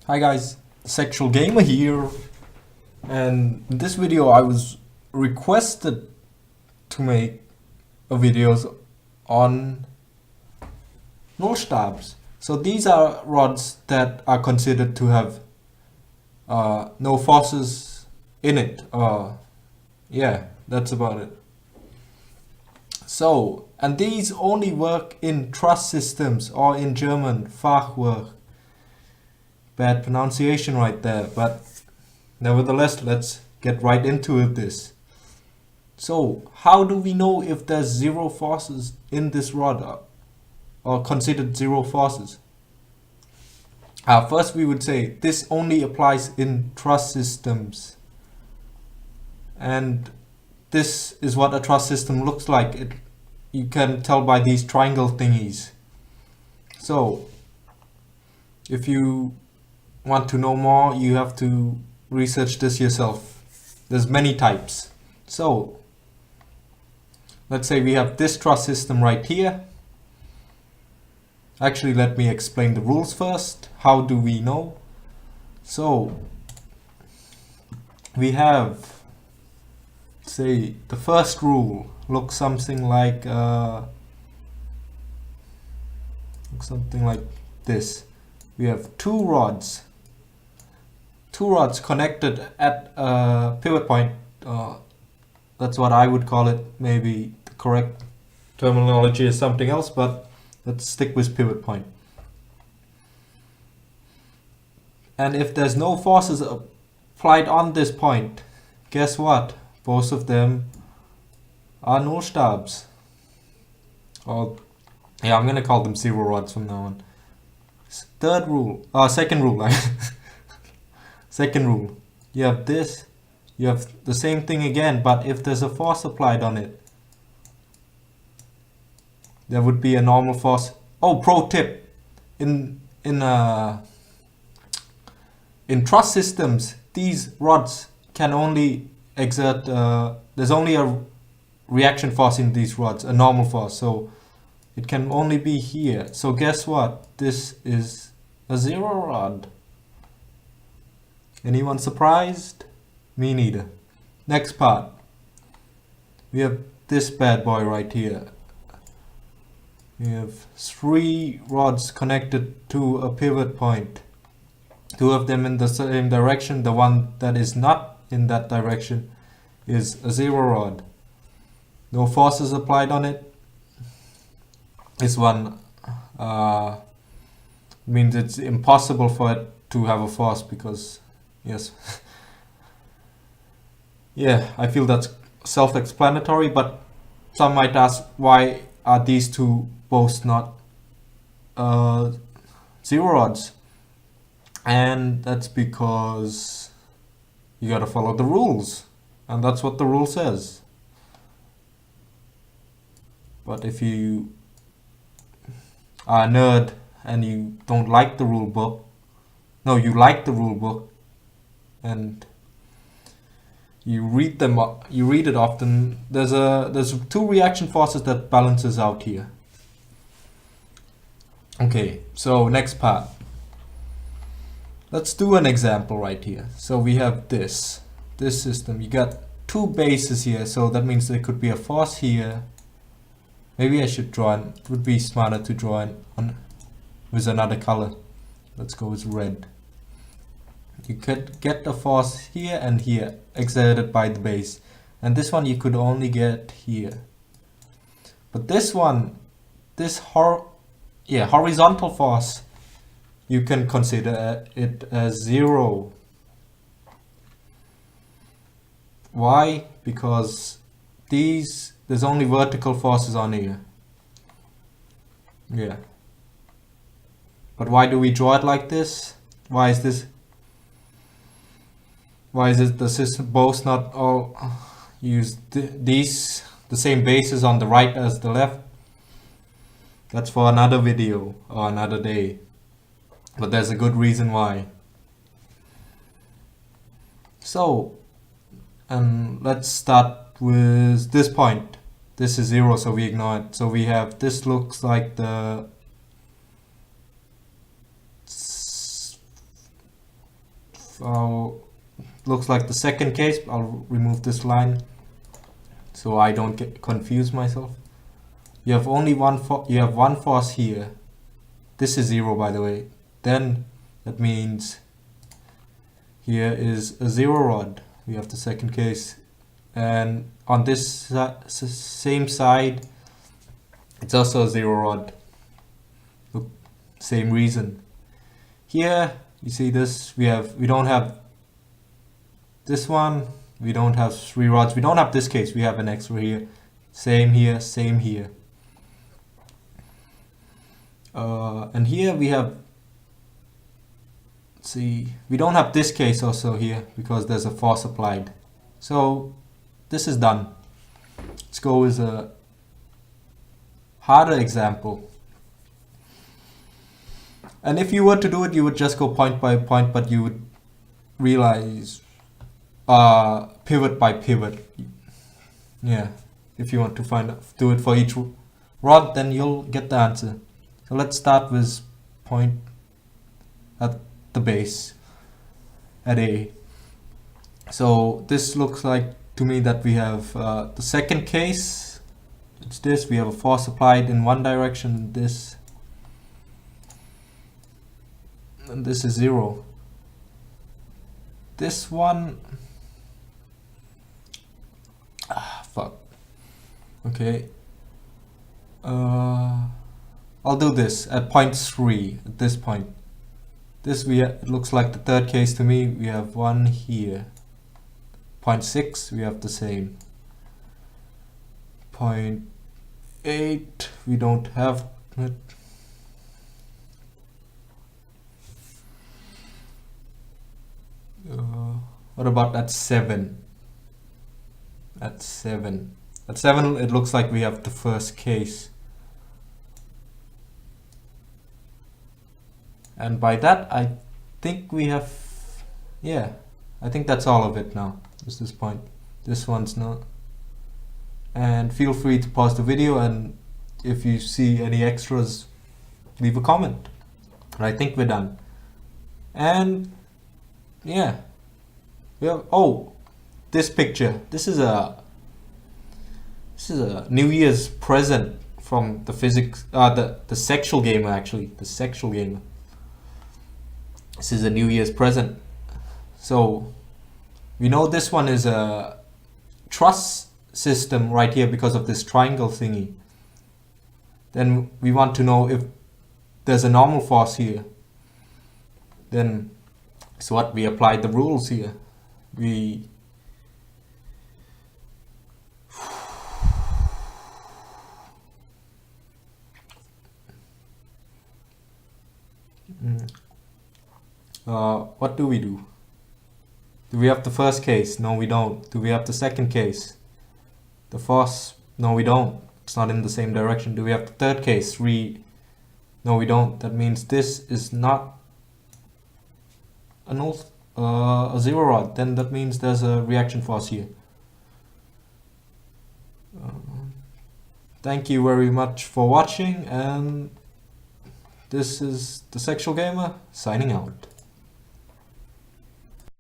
Hi guys, Sexual Gamer here, and in this video I was requested to make a videos on Nullstabs. So these are rods that are considered to have no forces in it. Yeah, that's about it. So, and these only work in Truss systems, or in German, Fachwerk. Bad pronunciation right there, but nevertheless, let's get right into this. So, how do we know if there's zero forces in this rod, or considered zero forces? First, we would say this only applies in truss systems, and this is what a truss system looks like. You can tell by these triangle thingies. So, if you want to know more, you have to research this yourself. There's many types. So let's say we have this truss system right here. Actually, let me explain the rules first. How do we know? So we have, say, the first rule looks something like this. We have two rods connected at a pivot point. That's what I would call it. Maybe the correct terminology is something else, but let's stick with pivot point. And if there's no forces applied on this point, guess what? Both of them are Nullstabs. Or yeah, I'm gonna call them zero rods from now on. Second rule. Second rule, you have this, you have the same thing again, but if there's a force applied on it, there would be a normal force. Oh, pro tip, in truss systems, these rods can only exert, there's only a reaction force in these rods, a normal force, so it can only be here. So guess what? This is a zero rod. Anyone surprised? Me neither. Next part. We have this bad boy right here. We have three rods connected to a pivot point. Two of them in the same direction. The one that is not in that direction is a zero rod. No forces applied on it. This one means it's impossible for it to have a force because yes. Yeah, I feel that's self-explanatory, but some might ask, why are these two both not zero rods? And that's because you gotta follow the rules, and that's what the rule says. But if you are a nerd and you don't like the rule book, no, you like the rule book, and you read it often, there's two reaction forces that balances out here. Okay, so next part. Let's do an example right here. So we have this system. You got two bases here, so that means there could be a force here. Maybe I should draw it. It would be smarter to draw it on with another color. Let's go with red. You could get the force here and here exerted by the base, and this one you could only get here. But this one, this horizontal force, you can consider it as zero. Why? Because there's only vertical forces on here. Yeah. But why do we draw it like this? Why is it the system both not all use the same bases on the right as the left? That's for another video or another day. But there's a good reason why. So, let's start with this point. This is zero, so we ignore it. So we have, this looks like looks like the second case. I'll remove this line so I don't get confused myself. You have only you have one force here. This is 0, by the way. Then that means here is a 0 rod. We have the second case, and on this same side it's also a 0 rod. Look, same reason. Here you see this, we don't have this one, we don't have 3 rods, we don't have this case, we have an extra here. Same here, same here. And here we have, see, we don't have this case also here because there's a force applied. So this is done. Let's go with a harder example. And if you were to do it, you would just go point by point, but you would realize pivot by pivot. Yeah, if you want to do it for each rod, then you'll get the answer. So let's start with point at the base at A. So this looks like to me that we have the second case. It's this, we have a force applied in one direction, this, and this is 0. This one, fuck. Okay. I'll do this at point 3, at this point. This it looks like the third case to me. We have one here. Point 6, we have the same. Point 8, we don't have it. What about at 7? At 7. At 7, it looks like we have the first case. And by that, I think we have, yeah, I think that's all of it now. Just this point. This one's not. And feel free to pause the video, and if you see any extras, leave a comment. But I think we're done. And yeah, we have, oh, this picture. This is a New Year's present from the physics, the sexual gamer, actually, the sexual gamer. This is a New Year's present. So we know this one is a truss system right here because of this triangle thingy. Then we want to know if there's a normal force here. Then so what, we apply the rules here. What do we do? Do we have the first case? No, we don't. Do we have the second case? The force? No, we don't. It's not in the same direction. Do we have the third case? 3? No, we don't. That means this is not a 0 rod. Then that means there's a reaction force here. Thank you very much for watching, and this is the Sexual Gamer signing out.